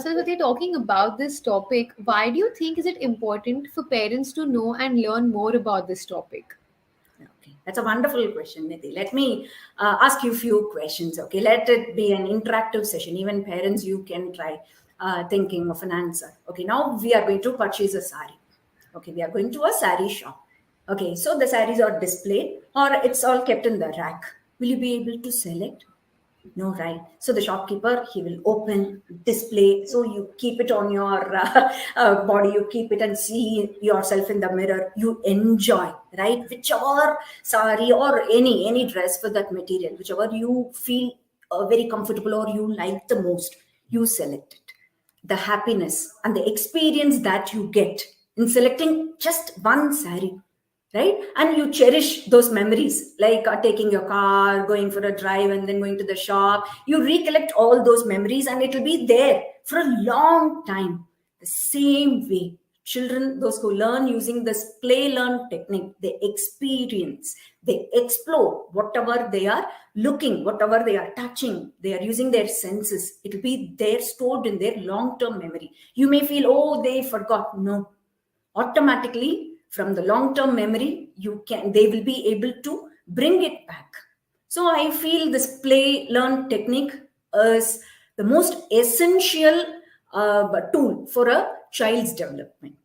Saraswati, talking about this topic, why do you think is it important for parents to know and learn more about this topic? Okay, that's a wonderful question, Nidhi. Let me ask you a few questions. Okay, let it be an interactive session. Even parents, you can try thinking of an answer. Okay, now we are going to purchase a sari. Okay, we are going to a sari shop. Okay, so the saris are displayed or it's all kept in the rack. Will you be able to select? No, right. So the shopkeeper, he will open, display. So you keep it on your body, you keep it and see yourself in the mirror. You enjoy, right? Whichever sari or any dress for that material, whichever you feel very comfortable or you like the most, you select it. The happiness and the experience that you get in selecting just one sari, right? And you cherish those memories, like taking your car, going for a drive, and then going to the shop. You recollect all those memories, and it will be there for a long time. The same way, children, those who learn using this play learn technique, they experience, they explore whatever they are looking, whatever they are touching, they are using their senses. It will be there stored in their long term memory. You may feel, oh, they forgot. No, automatically from the long term memory they will be able to bring it back. So I feel this play learn technique is the most essential tool for a child's development.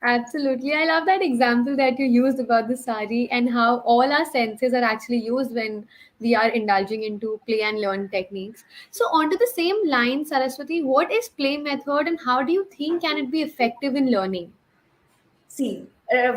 Absolutely. I love that example that you used about the sari and how all our senses are actually used when we are indulging into play and learn techniques. So, onto the same line, Saraswati, what is play method and how do you think can it be effective in learning? See,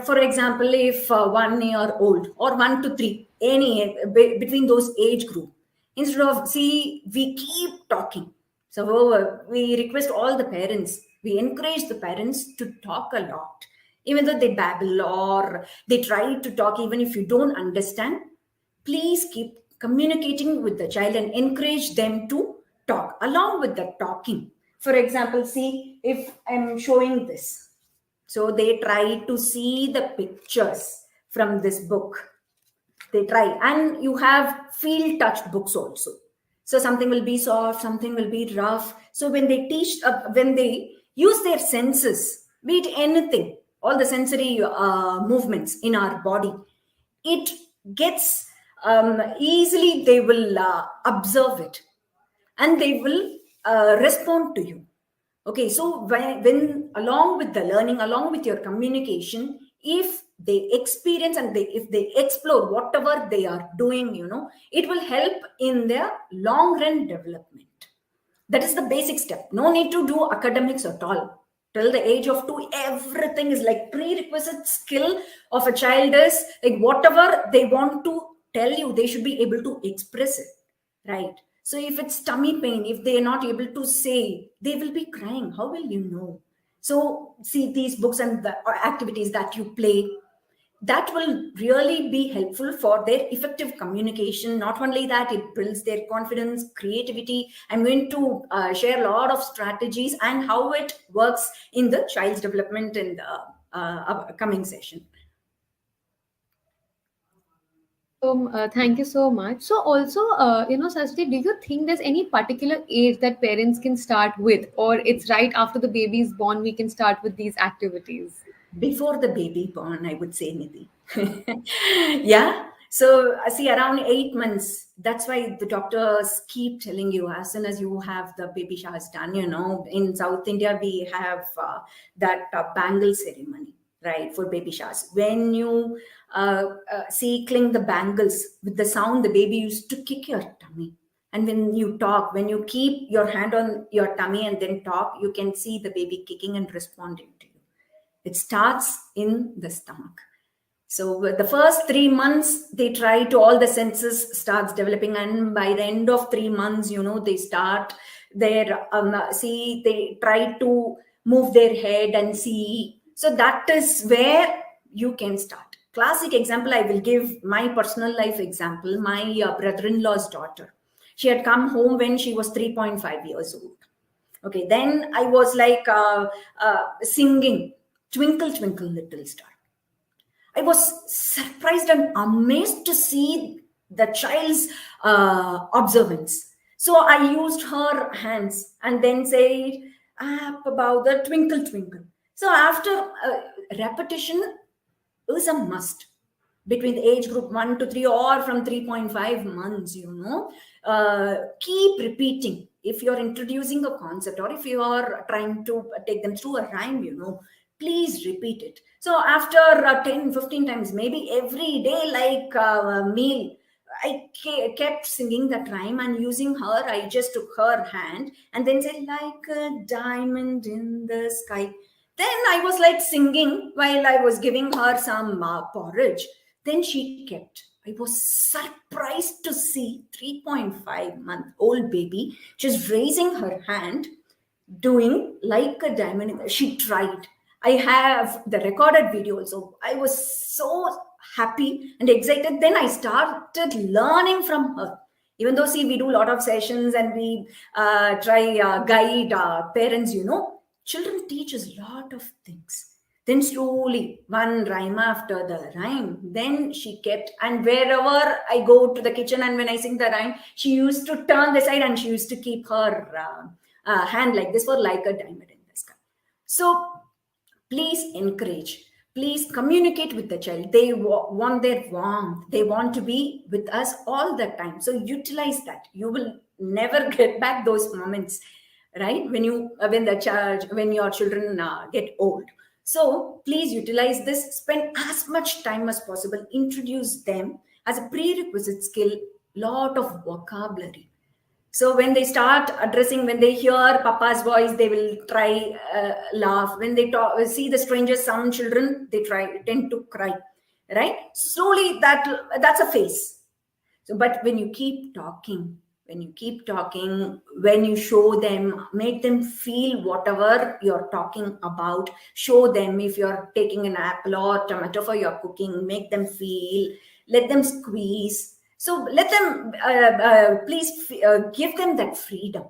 for example, if 1 year old or 1 to 3, any between those age group, instead of see, we keep talking. So we request all the parents, we encourage the parents to talk a lot, even though they babble or they try to talk, even if you don't understand. Please keep communicating with the child and encourage them to talk along with the talking. For example, see, if I'm showing this, so they try to see the pictures from this book. They try, and you have field touched books also. So something will be soft, something will be rough. So when they teach, when they use their senses, be it anything, all the sensory movements in our body, it gets easily, they will observe it and they will respond to you. Okay, so when along with the learning, along with your communication, if they experience and if they explore whatever they are doing, it will help in their long run development. That is the basic step. No need to do academics at all. Till the age of 2, everything is like prerequisite skill of a child is like whatever they want to tell you, they should be able to express it, right? So if it's tummy pain, if they are not able to say, they will be crying. How will you know? So see these books and the activities that you play, that will really be helpful for their effective communication. Not only that, it builds their confidence, creativity. I'm going to share a lot of strategies and how it works in the child's development in the upcoming session. Thank you so much. So, also, Saraswati, do you think there's any particular age that parents can start with, or it's right after the baby is born we can start with these activities? Before the baby born, I would say, Nidhi. Yeah. So see, around 8 months, that's why the doctors keep telling you as soon as you have the baby showers done, in South India, we have that bangle ceremony, right, for baby showers. When you see, cling the bangles with the sound, the baby used to kick your tummy. And when you talk, when you keep your hand on your tummy and then talk, you can see the baby kicking and responding to you. It starts in the stomach. So the first 3 months, they try to, all the senses starts developing, and by the end of 3 months, they start their see, they try to move their head and see. So that is where you can start. Classic example, I will give my personal life example. My brother-in-law's daughter, she had come home when she was 3.5 years old. Okay, then I was like singing Twinkle, Twinkle, Little Star. I was surprised and amazed to see the child's observance. So I used her hands and then said, up about the twinkle twinkle. So after repetition is a must between the age group 1 to 3 or from 3.5 months, keep repeating. If you're introducing a concept or if you are trying to take them through a rhyme, please repeat it. So after 10 15 times, maybe every day, like a meal, I kept singing that rhyme and using her. I just took her hand and then said, like a diamond in the sky. Then I was like singing while I was giving her some porridge. Then she kept. I was surprised to see 3.5-month old baby just raising her hand, doing like a diamond. She tried. I have the recorded video also. I was so happy and excited. Then I started learning from her. Even though, see, we do a lot of sessions and we try guide parents, children teach us a lot of things. Then slowly, one rhyme after the rhyme, then she kept, and wherever I go to the kitchen and when I sing the rhyme, she used to turn the side and she used to keep her hand like this for like a diamond in the sky. So please encourage, please communicate with the child. They want their warmth. They want to be with us all the time. So utilize that. You will never get back those moments, right? When your children get old. So please utilize this. Spend as much time as possible. Introduce them as a prerequisite skill. Lot of vocabulary. So when they start addressing, when they hear Papa's voice, they will try laugh. When they see the strangers, some children, they tend to cry, right? Slowly, that's a phase. So, but when you keep talking, when you show them, make them feel whatever you're talking about. Show them if you're taking an apple or tomato for your cooking, make them feel. Let them squeeze. So let them, please give them that freedom.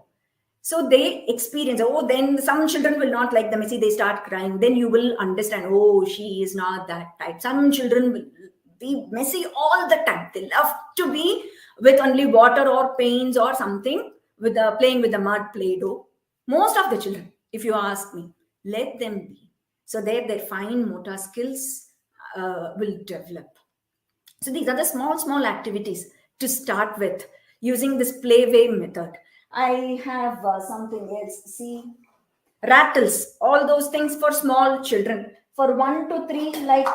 So they experience, then some children will not like them. See, they start crying. Then you will understand, she is not that type. Some children will be messy all the time. They love to be with only water or paints or something, with playing with the mud, Play-Doh. Most of the children, if you ask me, let them be. So their fine motor skills will develop. So these are the small activities to start with using this play-way method. I have something else. See, rattles, all those things for small children. For 1 to 3, like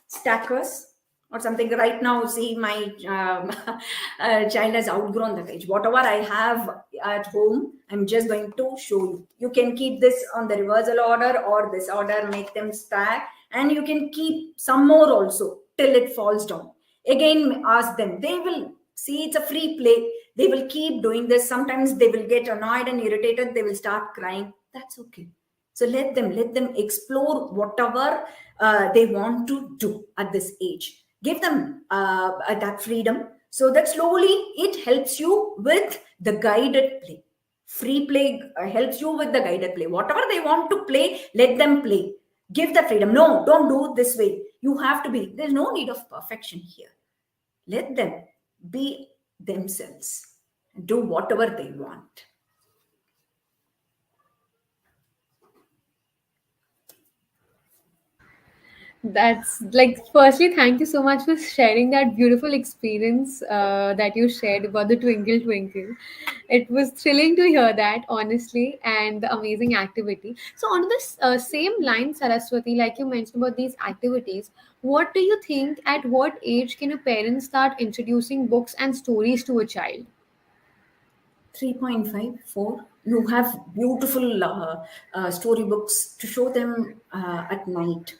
stackers or something. Right now, see, my child has outgrown that age. Whatever I have at home, I'm just going to show you. You can keep this on the reversal order or this order, make them stack, and you can keep some more also till it falls down. Again, ask them. They will see, it's a free play. They will keep doing this. Sometimes they will get annoyed and irritated. They will start crying. That's okay. So let them explore whatever they want to do at this age. Give them that freedom, so that slowly it helps you with the guided play. Free play helps you with the guided play. Whatever they want to play, let them play. Give the freedom. No, don't do it this way. You have to be. There's no need of perfection here. Let them be themselves and do whatever they want. That's like, firstly, thank you so much for sharing that beautiful experience that you shared about the Twinkle Twinkle. It was thrilling to hear that, honestly, and the amazing activity. So, on this same line, Saraswati, like you mentioned about these activities, what do you think, at what age can a parent start introducing books and stories to a child? 3.5, 4. You have beautiful storybooks to show them at night.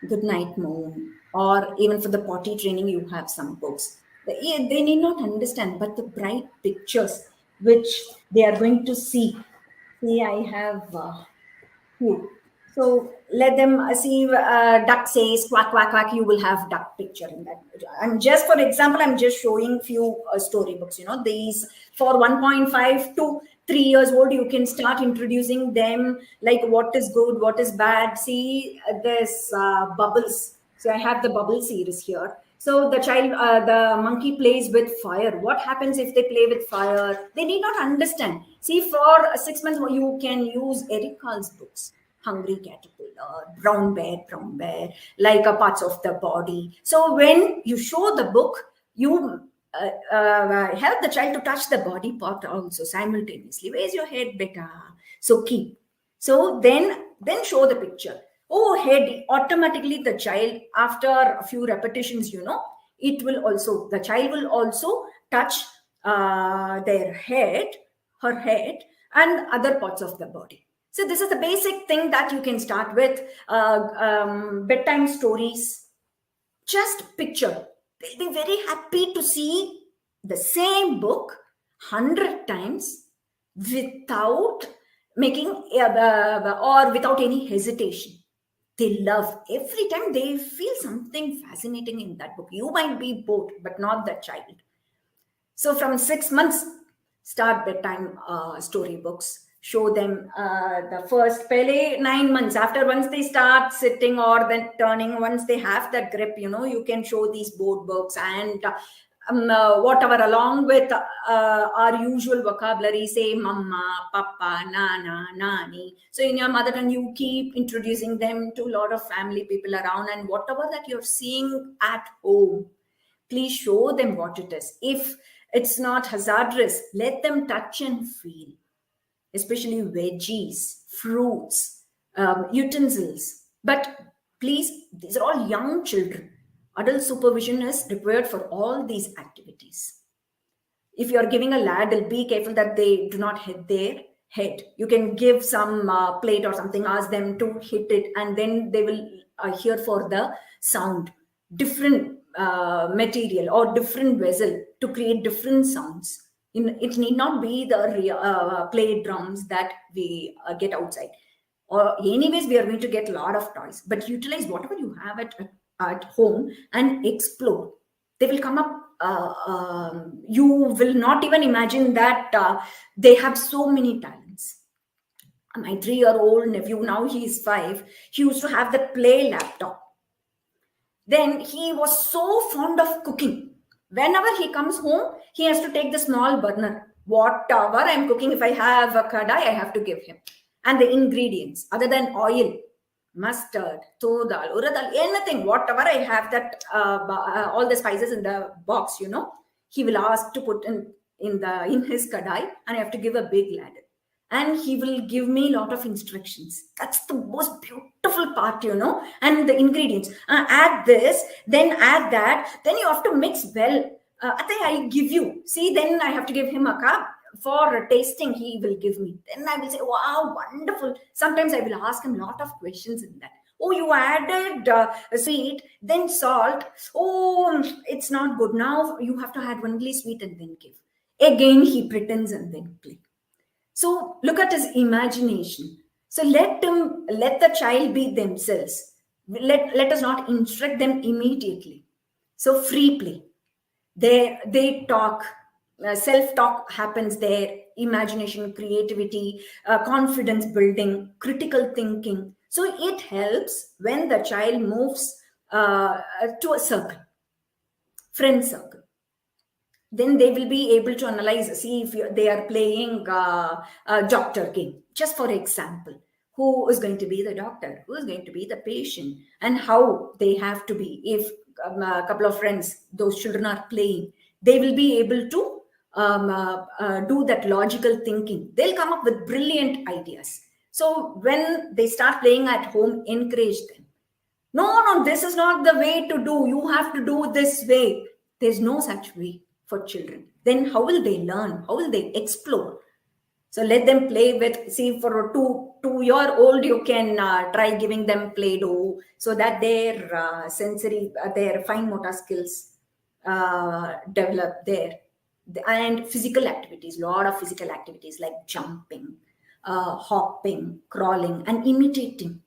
Good night, moon. Or even for the potty training, you have some books. They need not understand, but the bright pictures which they are going to see. See, I have few. So let them see, duck says quack quack quack. You will have duck picture in that. I'm just, for example, I'm just showing few storybooks. These for 1.5 to 3 years old. You can start introducing them, like what is good, what is bad. See, there's bubbles. So I have the bubble series here. So the child, the monkey plays with fire. What happens if they play with fire? They need not understand. See, for 6 months, you can use Eric Carle's books. Hungry caterpillar, brown bear, like a parts of the body. So when you show the book, you help the child to touch the body part also simultaneously. Raise your head, beta. So keep. So then show the picture. Oh, head, automatically the child, after a few repetitions, the child will also touch their head, her head, and other parts of the body. So this is the basic thing that you can start with. Bedtime stories, just picture. They'll be very happy to see the same book 100 times without making or without any hesitation. They love every time. They feel something fascinating in that book. You might be bored, but not the child. So from 6 months, start bedtime storybooks. Show them the first Pele 9 months. After once they start sitting or then turning, once they have that grip, you can show these board books and whatever, along with our usual vocabulary, say mama, papa, nana, nani. So in your mother tongue, you keep introducing them to a lot of family people around, and whatever that you're seeing at home, please show them what it is. If it's not hazardous, let them touch and feel, especially veggies, fruits, utensils. But please, these are all young children. Adult supervision is required for all these activities. If you are giving a ladle, be careful that they do not hit their head. You can give some plate or something, ask them to hit it, and then they will hear for the sound. Different material or different vessel to create different sounds. It need not be the play drums that we get outside. Or anyways, we are going to get a lot of toys, but utilize whatever you have at home and explore. They will come up. You will not even imagine that they have so many talents. My 3-year-old nephew, now he is 5, he used to have the play laptop. Then he was so fond of cooking. Whenever he comes home, he has to take the small burner. Whatever I'm cooking, if I have a kadai, I have to give him. And the ingredients, other than oil, mustard, todal, uradal, anything, whatever I have, that all the spices in the box, he will ask to put in his kadai, and I have to give a big ladle. And he will give me a lot of instructions. That's the most beautiful part, and the ingredients. Add this, then add that, then you have to mix well. I give you. See, then I have to give him a cup. For tasting, he will give me. Then I will say, wow, wonderful. Sometimes I will ask him a lot of questions in that. Oh, you added sweet, then salt. Oh, it's not good. Now you have to add only sweet and then give. Again, he pretends and then play. So look at his imagination. So let the child be themselves. Let us not instruct them immediately. So free play. They talk. Self-talk happens there. Imagination, creativity, confidence building, critical thinking. So it helps when the child moves to a circle, friend circle. Then they will be able to analyze, see if they are playing a doctor game. Just for example, who is going to be the doctor? Who is going to be the patient? And how they have to be. If a couple of friends, those children are playing, they will be able to do that logical thinking. They'll come up with brilliant ideas. So when they start playing at home, encourage them. No, this is not the way to do. You have to do this way. There's no such way for children. Then how will they learn? How will they explore? So let them play with, see, for a 2-year-old, you can try giving them Play-Doh so that their sensory, their fine motor skills develop there. And physical activities, a lot of physical activities like jumping, hopping, crawling, and imitating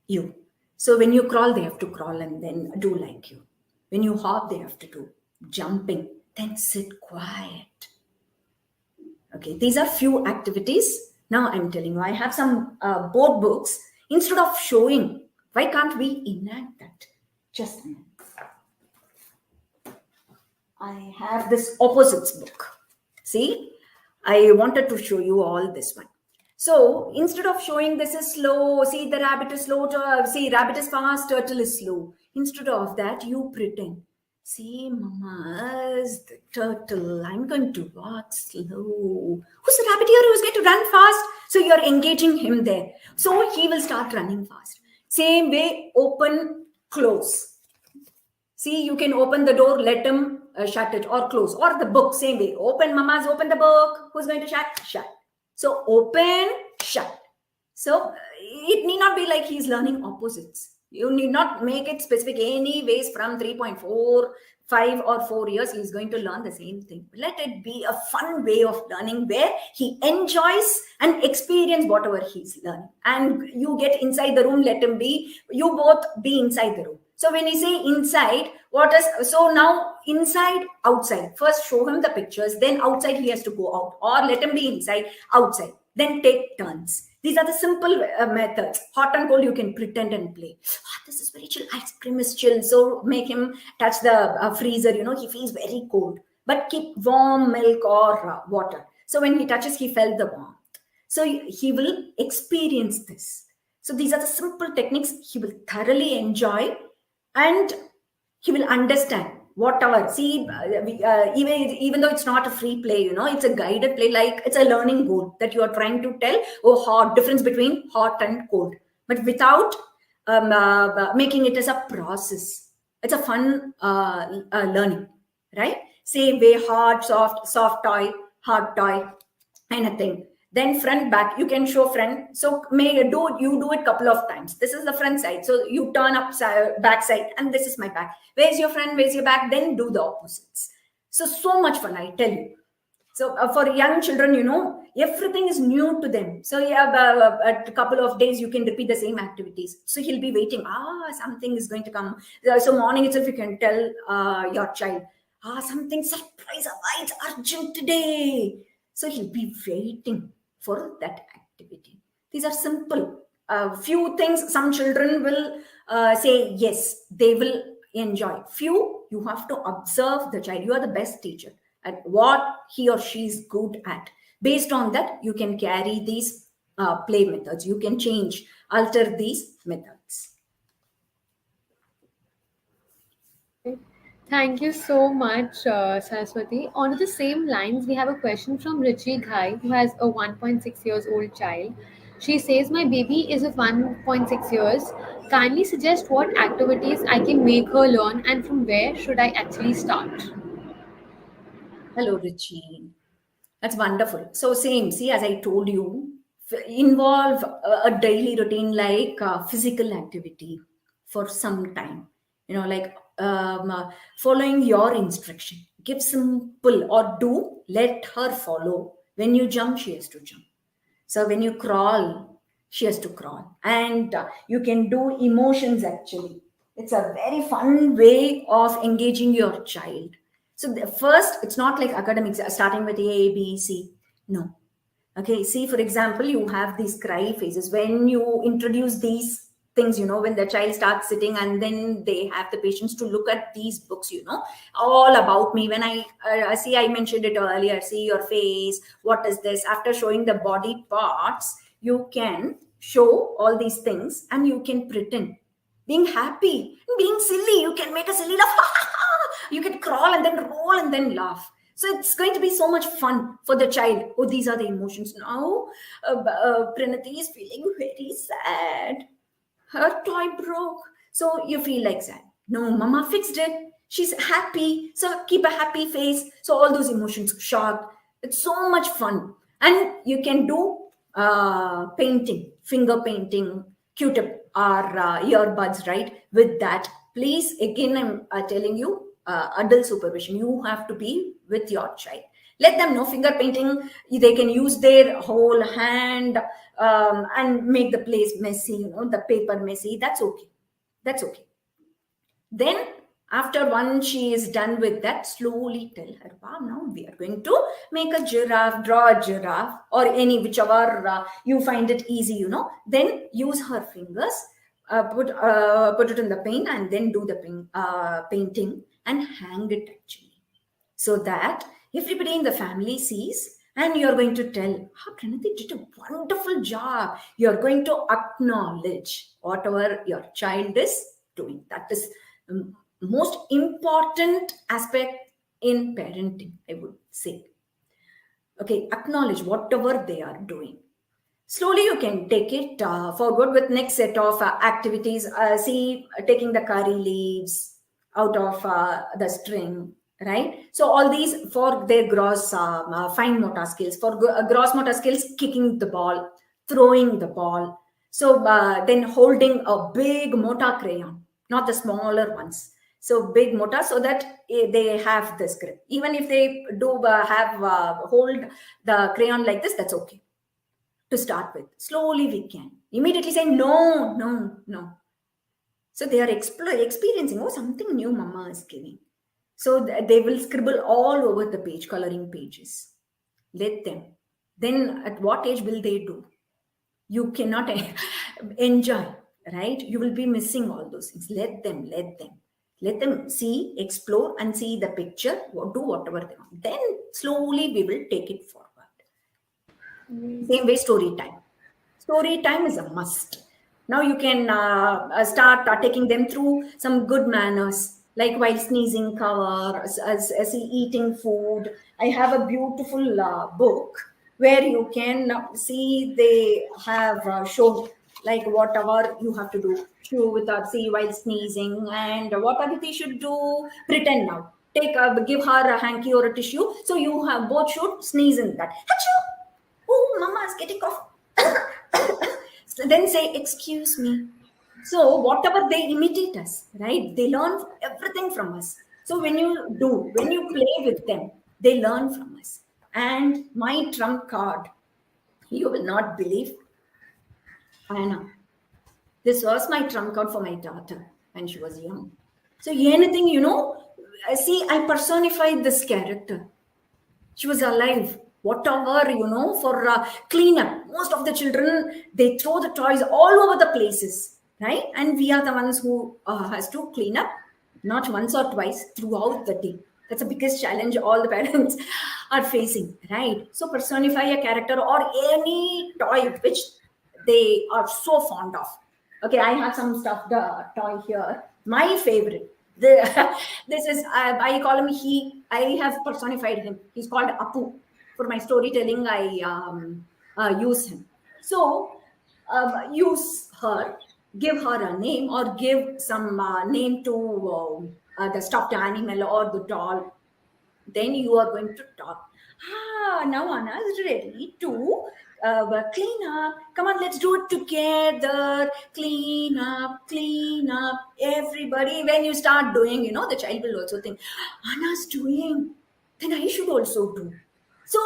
you. So when you crawl, they have to crawl and then do like you. When you hop, they have to do jumping, then sit quiet. Okay, these are few activities. Now I'm telling you, I have some board books. Instead of showing, why can't we enact that? Just a minute. I have this opposites book. See, I wanted to show you all this one. So instead of showing this is slow, see the rabbit is slow, see rabbit is fast, turtle is slow. Instead of that, you pretend. See, mama's the turtle. I'm going to walk slow. Who's the rabbit here who's going to run fast? So you're engaging him there. So he will start running fast. Same way, open, close. See, you can open the door, let him shut it or close. Or the book, same way. Open, mama's open the book. Who's going to shut? Shut. So open, shut. So it need not be like he's learning opposites. You need not make it specific anyways from 3.4, 5 or 4 years. He's going to learn the same thing. Let it be a fun way of learning where he enjoys and experience whatever he's learning. And you get inside the room, let him be. You both be inside the room. So when you say inside, so now inside, outside. First show him the pictures, then outside he has to go out, or let him be inside, outside. Then take turns. These are the simple methods. Hot and cold, you can pretend and play. Oh, this is very chill. Ice cream is chill. So make him touch the freezer. He feels very cold. But keep warm milk or water. So when he touches, he felt the warmth. So he will experience this. So these are the simple techniques he will thoroughly enjoy. And he will understand whatever. See, even though it's not a free play, it's a guided play, like it's a learning goal that you are trying to tell, difference between hot and cold, but without making it as a process. It's a fun learning, right? Same way, hard, soft toy, hard toy, anything. Then front, back, you can show front. So you do it couple of times. This is the front side. So you turn up back side and this is my back. Where's your front? Where's your back? Then do the opposites. So much fun, I tell you. So for young children, everything is new to them. So a couple of days, you can repeat the same activities. So he'll be waiting. Something is going to come. So morning itself, you can tell your child, something surprise. It's urgent today. So he'll be waiting for that activity. These are simple. Few things some children will say yes, they will enjoy. Few, you have to observe the child. You are the best teacher at what he or she is good at. Based on that, you can carry these play methods. You can alter these methods. Thank you so much, Saraswati. On the same lines, we have a question from Richi Ghai, who has a 1.6 years old child. She says, my baby is of 1.6 years. Kindly suggest what activities I can make her learn and from where should I actually start? Hello, Richi. That's wonderful. So same, see, as I told you, involve a daily routine like physical activity for some time. Like following your instruction. Give simple or let her follow. When you jump, she has to jump. So when you crawl, she has to crawl. And you can do emotions actually. It's a very fun way of engaging your child. So first, it's not like academics starting with A, B, C. No. Okay, see, for example, you have these cry phases. When you introduce these things, when the child starts sitting and then they have the patience to look at these books, all about me. When I mentioned it earlier, see your face, what is this? After showing the body parts, you can show all these things and you can pretend. Being happy, being silly, you can make a silly laugh. You can crawl and then roll and then laugh. So it's going to be so much fun for the child. Oh, these are the emotions. Now, Pranati is feeling very sad. Her toy broke. So you feel like sad. No, mama fixed it. She's happy. So keep a happy face. So all those emotions, shocked. It's so much fun. And you can do painting, finger painting, Q-tip or earbuds, right? With that, please, again, I'm telling you, adult supervision. You have to be with your child. Let them know finger painting. They can use their whole hand and make the place messy, the paper messy. That's okay. That's okay. Then after once she is done with that, slowly tell her, wow, now we are going to make a giraffe, draw a giraffe or whichever you find it easy, then use her fingers, put it in the paint and then do the painting and hang it actually. so that everybody in the family sees, and you're going to tell, how Pranati did a wonderful job. You're going to acknowledge whatever your child is doing. That is most important aspect in parenting, I would say. Okay, acknowledge whatever they are doing. Slowly you can take it forward with next set of activities. See, taking the curry leaves out of the string, right? So all these for their gross fine motor skills. For gross motor skills, kicking the ball, throwing the ball. So then holding a big motor crayon, not the smaller ones. So big motor, so that they have this grip. Even if they do have hold the crayon like this, that's okay to start with. Slowly we can. Immediately saying, no, no, no. So they are experiencing, oh, something new mama is giving. So they will scribble all over the page, coloring pages. Let them. Then at what age will they do? You cannot enjoy, right? You will be missing all those things. Let them. Let them see, explore, and see the picture, do whatever they want. Then slowly we will take it forward. Same way, story time. Story time is a must. Now you can start taking them through some good manners, like while sneezing cover, as eating food. I have a beautiful book where you can see they have shown like whatever you have to do. Chew without see while sneezing, and what Aditi should do. Pretend now. Give her a hanky or a tissue. So you have both should sneeze in that. Achoo! Oh, mama is getting cough. So then say, excuse me. So whatever they imitate us, right? They learn everything from us. So when you play with them, they learn from us. And my trump card, you will not believe, Anna. This was my trump card for my daughter when she was young. So anything, see, I personified this character. She was alive. Whatever, for cleanup. Most of the children, they throw the toys all over the places, right? And we are the ones who has to clean up, not once or twice, throughout the day. That's the biggest challenge all the parents are facing, right? So personify a character or any toy which they are so fond of. Okay, I have some stuffed toy here. My favorite. This is, I call him he. I have personified him. He's called Apu. For my storytelling, I use him. So use her, give her a name, or give some name to the stuffed animal or the doll. Then you are going to talk. Now Anna is ready to clean up. Come on, let's do it together. Clean up. Everybody, when you start doing, the child will also think, Anna's doing, then I should also do. So,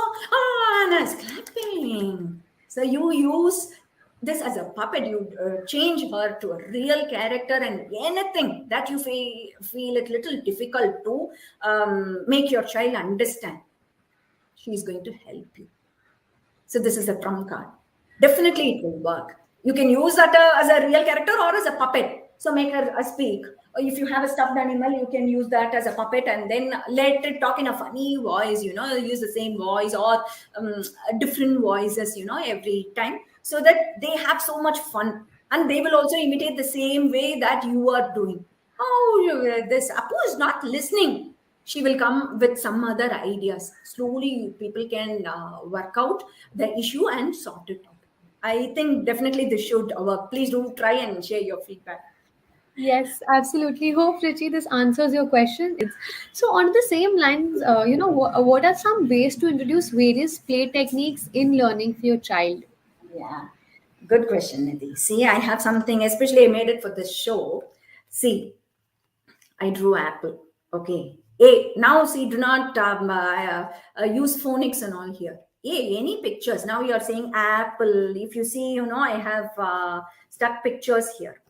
Anna's clapping. So you use this as a puppet. You change her to a real character, and anything that you feel it little difficult to make your child understand, she's going to help you. So this is a trump card. Definitely it will work. You can use that as a real character or as a puppet. So make her speak. Or if you have a stuffed animal, you can use that as a puppet and then let it talk in a funny voice, use the same voice or different voices, every time, so that they have so much fun. And they will also imitate the same way that you are doing. Oh, this Apu is not listening. She will come with some other ideas. Slowly, people can work out the issue and sort it out. I think definitely this should work. Please do try and share your feedback. Yes, absolutely. Hope, Richie, this answers your question. So, on the same lines, what are some ways to introduce various play techniques in learning for your child? Yeah, good question, Nidhi. See, I have something, especially I made it for this show. See, I drew apple. Okay. Now see, do not use phonics and all here. Any pictures. Now you are saying apple. If you see, I have stuck pictures here.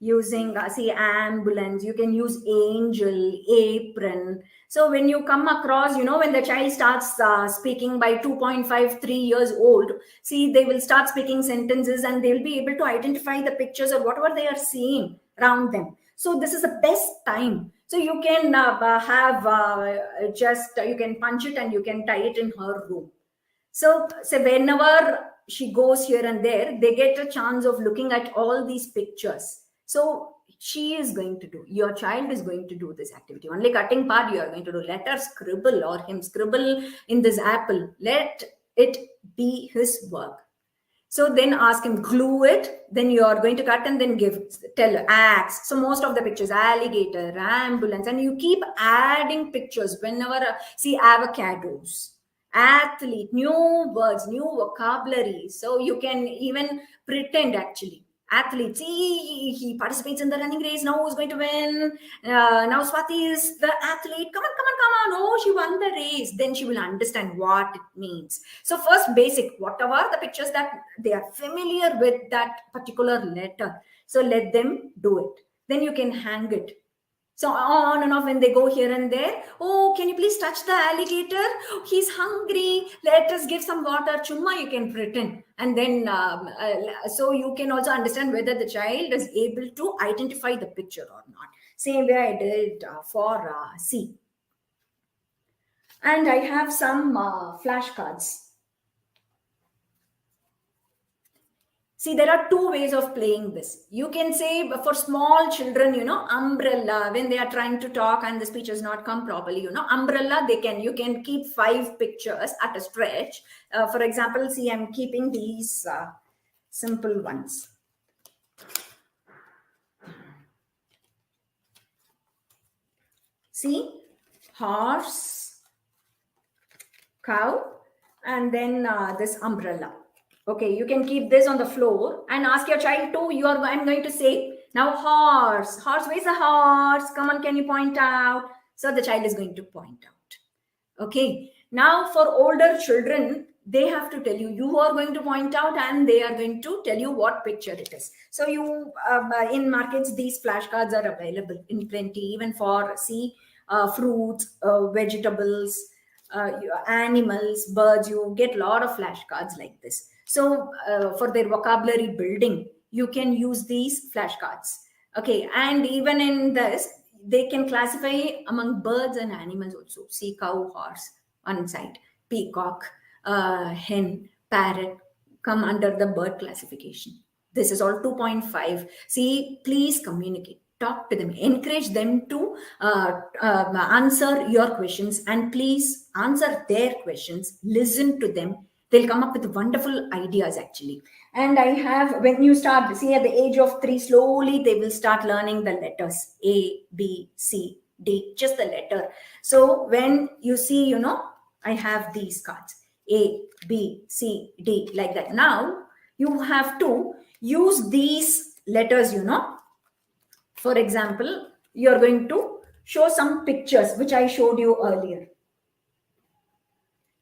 Using see ambulance, you can use angel, apron. So when you come across, when the child starts speaking by 2.5 3 years old, see, they will start speaking sentences and they will be able to identify the pictures or whatever they are seeing around them. So this is the best time. So you can have just you can punch it and you can tie it in her room. So whenever she goes here and there, they get a chance of looking at all these pictures. So she is going to do, your child is going to do this activity. Only cutting part you are going to do. Let her scribble or him scribble in this apple. Let it be his work. So then ask him, glue it, then you are going to cut and then tell axe. So most of the pictures, alligator, ambulance, and you keep adding pictures whenever, see avocados, athlete, new words, new vocabulary. So you can even pretend actually. Athlete, see, he participates in the running race. Now who's going to win? Now Swati is the athlete. Come on, come on, come on. Oh, she won the race. Then she will understand what it means. So first basic, whatever the pictures that they are familiar with that particular letter. So let them do it. Then you can hang it. So on and off when they go here and there. Oh, can you please touch the alligator? He's hungry. Let us give some water. Chumma, you can pretend. And then, so you can also understand whether the child is able to identify the picture or not. Same way I did for C. And I have some flashcards. See, there are two ways of playing this. You can say for small children, umbrella, when they are trying to talk and the speech has not come properly, umbrella, you can keep 5 pictures at a stretch. For example, see, I'm keeping these simple ones. See, horse, cow, and then this umbrella. Okay, you can keep this on the floor and ask your child to, I'm going to say, now horse, where's the horse? Come on, can you point out? So the child is going to point out. Okay, now for older children, they have to tell you, you are going to point out and they are going to tell you what picture it is. So you, in markets, these flashcards are available in plenty, even for, fruits, vegetables, animals, birds, you get a lot of flashcards like this. So for their vocabulary building, you can use these flashcards. Okay, and even in this, they can classify among birds and animals also. See, cow, horse, one side, peacock, hen, parrot, come under the bird classification. This is all 2.5. See, please communicate. Talk to them, encourage them to answer your questions, and please answer their questions, listen to them. They'll come up with wonderful ideas actually. And I have, when you start, see, at the age of 3, slowly they will start learning the letters A, B, C, D, just the letter. So when you see, I have these cards A, B, C, D, like that. Now you have to use these letters, For example, you're going to show some pictures, which I showed you earlier.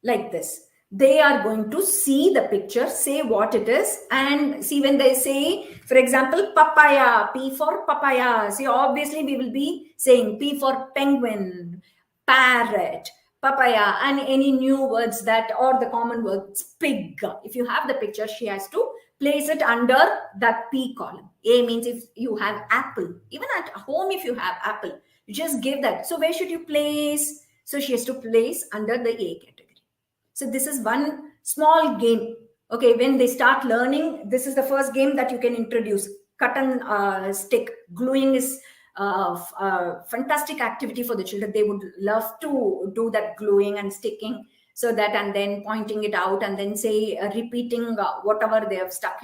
Like this. They are going to see the picture, say what it is, and see when they say, for example, papaya, P for papaya. See, obviously we will be saying P for penguin, parrot, papaya, and any new words that, or the common words, pig. If you have the picture, she has to place it under that P column. A means if you have apple. Even at home, if you have apple, you just give that. So where should you place? So she has to place under the A category. So this is one small game. Okay, when they start learning, this is the first game that you can introduce. Cut and stick. Gluing is fantastic activity for the children. They would love to do that gluing and sticking. So that, and then pointing it out, and then say repeating whatever they have stuck,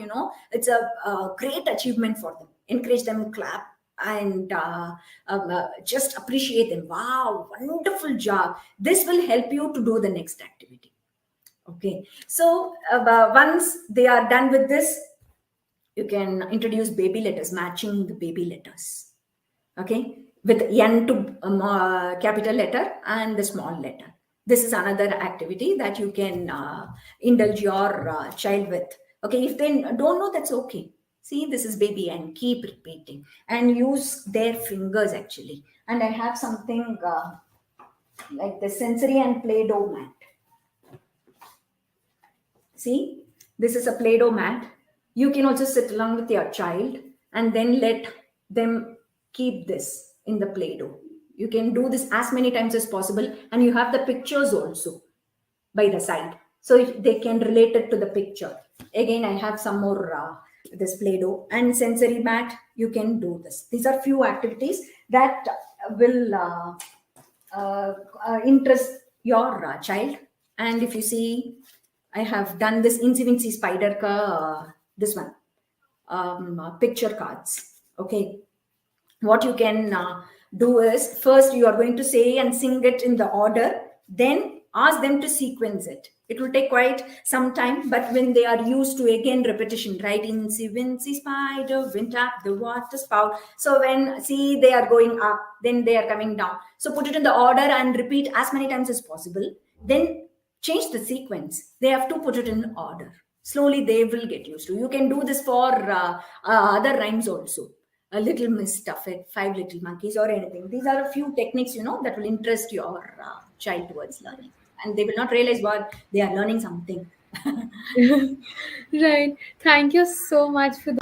it's a great achievement for them. Encourage them, clap, and just appreciate them. Wow, wonderful job. This will help you to do the next activity. Okay, so once they are done with this, you can introduce baby letters, matching the baby letters. Okay, with N to capital letter and the small letter. This is another activity that you can indulge your child with. Okay, if they don't know, that's okay. See, this is baby, and keep repeating and use their fingers actually. And I have something like the sensory and Play-Doh mat. See, this is a Play-Doh mat. You can also sit along with your child and then let them keep this in the Play-Doh. You can do this as many times as possible, and you have the pictures also by the side, so if they can relate it to the picture. Again, I have some more this Play-Doh and sensory mat. You can do this. These are few activities that will interest your child. And if you see, I have done this Incy Wincy Spider ka, this one, picture cards. Okay, what you can do is, first you are going to say and sing it in the order, then ask them to sequence it. It will take quite some time, but when they are used to again repetition, right? Incy wincy spider went up the water spout. So when see they are going up, then they are coming down. So put it in the order and repeat as many times as possible. Then change the sequence. They have to put it in order. Slowly they will get used to. You can do this for other rhymes also. A little Miss Stuffet, Five Little Monkeys, or anything. These are a few techniques, that will interest your child towards learning, and they will not realize what they are learning something. Right. Thank you so much for